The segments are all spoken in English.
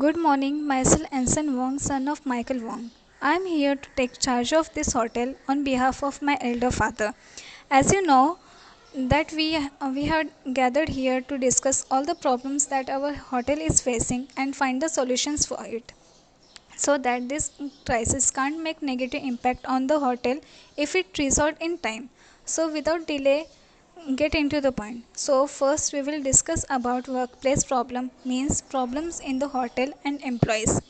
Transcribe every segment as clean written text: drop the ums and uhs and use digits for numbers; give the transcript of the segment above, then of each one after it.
Good morning, myself Anson Wong, son of Michael Wong. I am here to take charge of this hotel on behalf of my elder father. As you know, that we have gathered here to discuss all the problems that our hotel is facing and find the solutions for it, so that this crisis can't make negative impact on the hotel if it resolved in time. So without delay, get into the point. So first we will discuss about workplace problem, means problems in the hotel and employees.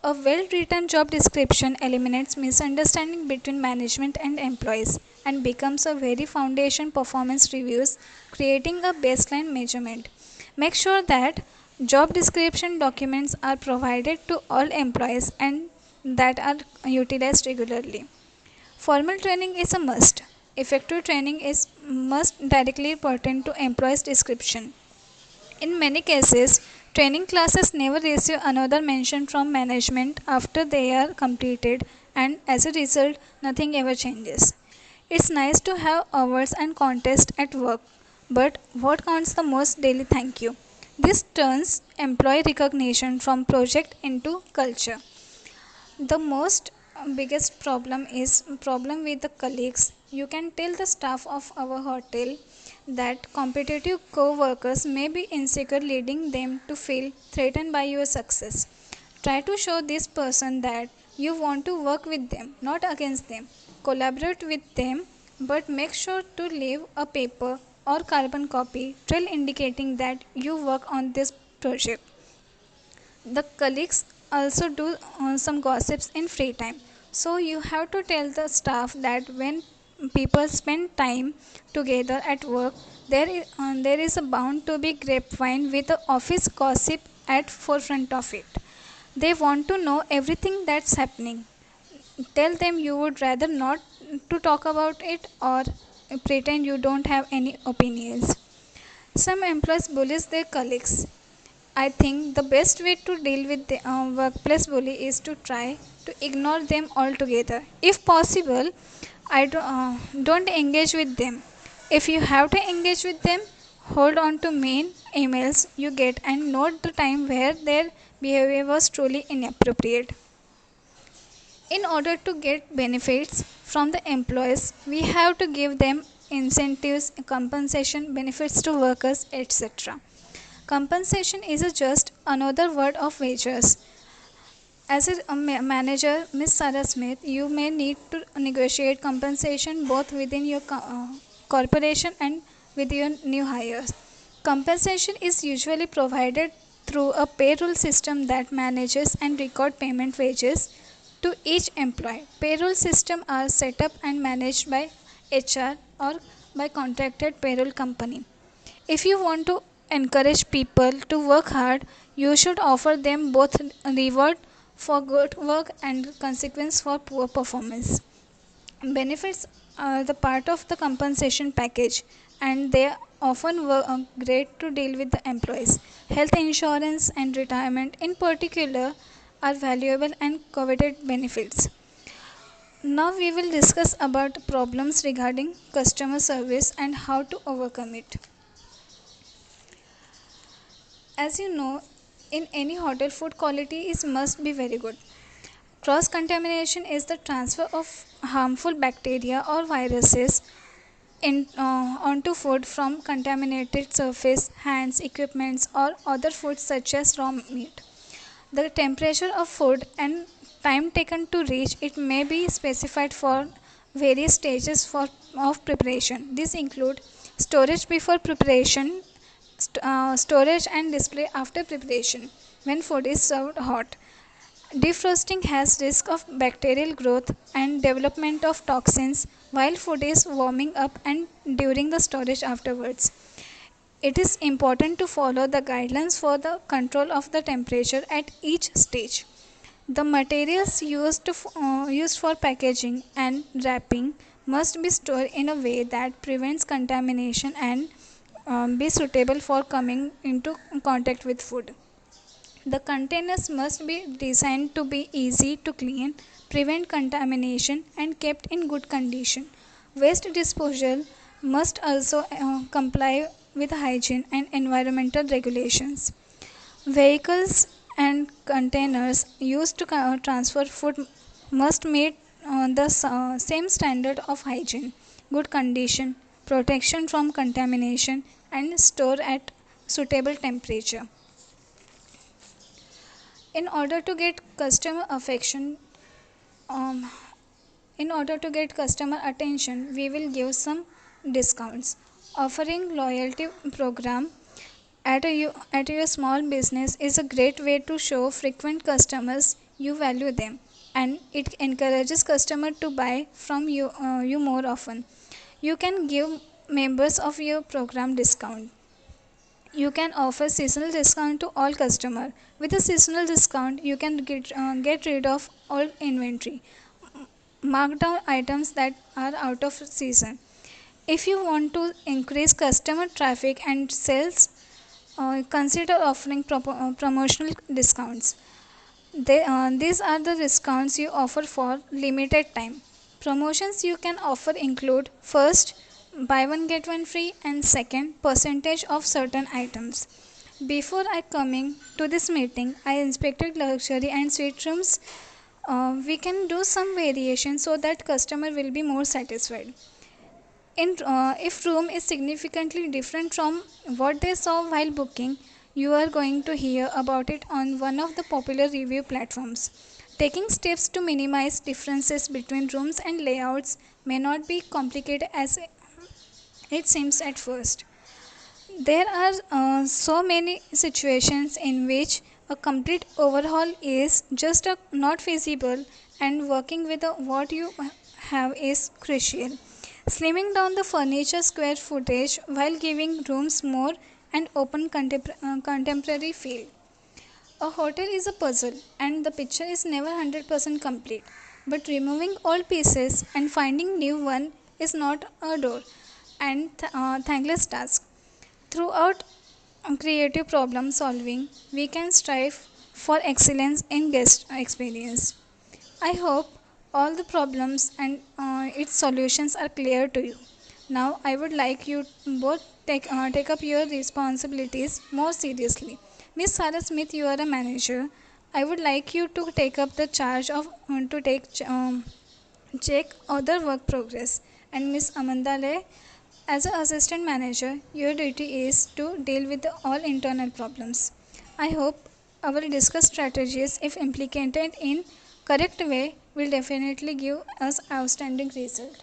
A well-written job description eliminates misunderstanding between management and employees and becomes a very foundation performance reviews, creating a baseline measurement. Make sure that job description documents are provided to all employees and that are utilized regularly. Formal training is a must. Effective training is must directly pertain to employees' description. In many cases, training classes never receive another mention from management after they are completed, and as a result, nothing ever changes. It's nice to have awards and contests at work, but what counts the most daily thank you. This turns employee recognition from project into culture. The most biggest problem is problem with the colleagues. You can tell the staff of our hotel that competitive co-workers may be insecure, leading them to feel threatened by your success. Try to show this person that you want to work with them, not against them. Collaborate with them, but make sure to leave a paper or carbon copy trail indicating that you work on this project. The colleagues also do some gossips in free time, so you have to tell the staff that when people spend time together at work, there is a bound to be grapevine with the office gossip at forefront of it. They want to know everything that's happening. Tell them you would rather not to talk about it, or pretend you don't have any opinions. Some employees bullies their colleagues. I think the best way to deal with the workplace bully is to try to ignore them altogether. If possible, don't engage with them. If you have to engage with them, hold on to main emails you get and note the time where their behavior was truly inappropriate. In order to get benefits from the employees, we have to give them incentives, compensation, benefits to workers, etc. Compensation is just another word of wages. As a manager, Ms. Sarah Smith, you may need to negotiate compensation both within your corporation and with your new hires. Compensation is usually provided through a payroll system that manages and record payment wages to each employee. Payroll systems are set up and managed by HR or by contracted payroll company. If you want to encourage people to work hard, you should offer them both reward for good work and consequence for poor performance. Benefits are the part of the compensation package, and they often work great to deal with the employees. Health insurance and retirement in particular are valuable and coveted benefits. Now we will discuss about problems regarding customer service and how to overcome it. As you know, in any hotel, food quality is must be very good. Cross contamination is the transfer of harmful bacteria or viruses onto food from contaminated surface, hands, equipments, or other foods such as raw meat. The temperature of food and time taken to reach it may be specified for various stages of preparation. These include storage before preparation, storage and display after preparation when food is served hot. Defrosting has risk of bacterial growth and development of toxins while food is warming up and during the storage afterwards. It is important to follow the guidelines for the control of the temperature at each stage. The materials used for packaging and wrapping must be stored in a way that prevents contamination and be suitable for coming into contact with food. The containers must be designed to be easy to clean, prevent contamination, and kept in good condition. Waste disposal must also comply with hygiene and environmental regulations. Vehicles and containers used to transfer food must meet the same standard of hygiene, good condition, protection from contamination, and store at suitable temperature. In order to get customer affection, um, in order to get customer attention, we will give some discounts. Offering loyalty program at your small business is a great way to show frequent customers you value them, and it encourages customer to buy from you more often. You can give members of your program discount. You can offer seasonal discount to all customer. With a seasonal discount, you can get rid of all inventory, mark down items that are out of season. If you want to increase customer traffic and sales, consider offering promotional discounts. These are the discounts you offer for limited time. Promotions you can offer include: first, buy one get one free, and second, percentage of certain items. Before I coming to this meeting, I inspected luxury and suite rooms. We can do some variation so that customer will be more satisfied. If room is significantly different from what they saw while booking, you are going to hear about it on one of the popular review platforms. Taking steps to minimize differences between rooms and layouts may not be complicated as it seems at first. There are so many situations in which a complete overhaul is just not feasible, and working with what you have is crucial. Slimming down the furniture square footage while giving rooms more and open contemporary feel. A hotel is a puzzle, and the picture is never 100% complete. But removing old pieces and finding new one is not a door and thankless task. Throughout creative problem solving, we can strive for excellence in guest experience. I hope all the problems and its solutions are clear to you. Now, I would like you both take up your responsibilities more seriously. Miss Sarah Smith, you are a manager. I would like you to take up the charge of to check other work progress. And Miss Amanda Lay, as an assistant manager, your duty is to deal with all internal problems. I hope our discussed strategies, if implemented in correct way, will definitely give us outstanding result.